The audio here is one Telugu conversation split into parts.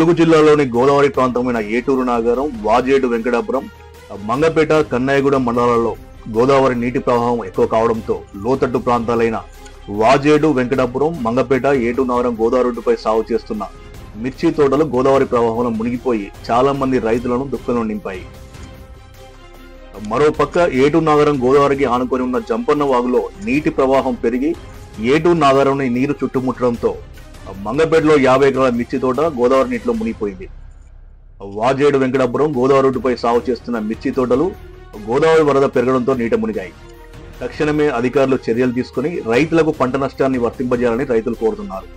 ములుగు జిల్లాలోని గోదావరి ప్రాంతమైన ఏటూరు నాగారం, వాజేడు, వెంకటాపురం, మంగపేట, కన్నయ్యగూడెం మండలాల్లో గోదావరి నీటి ప్రవాహం ఎక్కువ కావడంతో లోతట్టు ప్రాంతాలైన వాజేడు, వెంకటాపురం, మంగపేట, ఏటూరు నాగారం గోదావరి రోడ్డుపై సాగు చేస్తున్న మిర్చి తోటలు గోదావరి ప్రవాహంలో మునిగిపోయి చాలా మంది రైతులను దుఃఖంలో నింపాయి. మరోపక్క ఏటూరు నాగారం గోదావరికి ఆనుకొని ఉన్న జంపన్న వాగులో నీటి ప్రవాహం పెరిగి ఏటూరు నాగారంని నీరు చుట్టుముట్టడంతో మంగపేటలో 50 ఎకరాల మిర్చి తోట గోదావరి నీటిలో మునిగిపోయింది. వాజేడు, వెంకటాపురం గోదావరి రోడ్డుపై సాగు చేస్తున్న మిర్చి తోటలు గోదావరి వరద పెరగడంతో నీట మునిగాయి. తక్షణమే అధికారులు చర్యలు తీసుకుని రైతులకు పంట నష్టాన్ని వర్తింపజేయాలని రైతులు కోరుతున్నారు.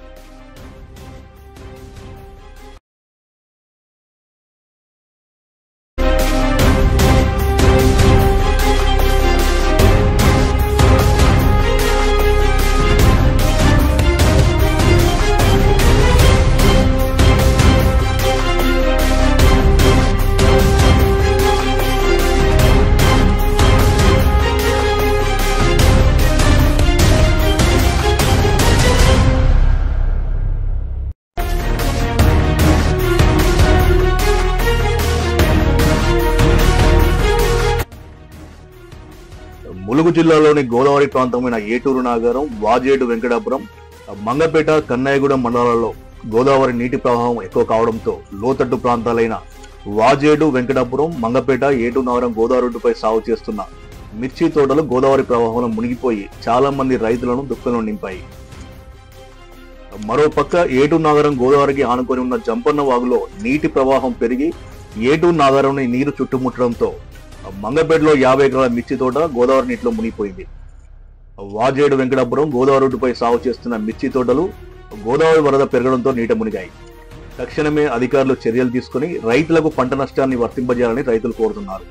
ములుగు జిల్లాలోని గోదావరి ప్రాంతమైన ఏటూరు నాగారం, వాజేడు, వెంకటాపురం, మంగపేట, కన్నయ్యగూడెం మండలాల్లో గోదావరి నీటి ప్రవాహం ఎక్కువ కావడంతో లోతట్టు ప్రాంతాలైన వాజేడు, వెంకటాపురం, మంగపేట, ఏటూరు నాగారం గోదావరి రోడ్డుపై సాగు చేస్తున్న మిర్చి తోటలు గోదావరి ప్రవాహంలో మునిగిపోయి చాలా మంది రైతులను దుఃఖంలో నింపాయి. మరోపక్క ఏటూరు నాగారం గోదావరికి ఆనుకొని ఉన్న జంపన్న వాగులో నీటి ప్రవాహం పెరిగి ఏటూరు నాగారంని నీరు చుట్టుముట్టడంతో మంగపేటలో 50 ఎకరాల మిర్చి తోట గోదావరి నీటిలో మునిగిపోయింది. వాజేడు, వెంకటాపురం గోదావరి రోడ్డుపై సాగు చేస్తున్న మిర్చి తోటలు గోదావరి వరద పెరగడంతో నీట మునిగాయి. తక్షణమే అధికారులు చర్యలు తీసుకుని రైతులకు పంట నష్టాన్ని వర్తింపజేయాలని రైతులు కోరుతున్నారు.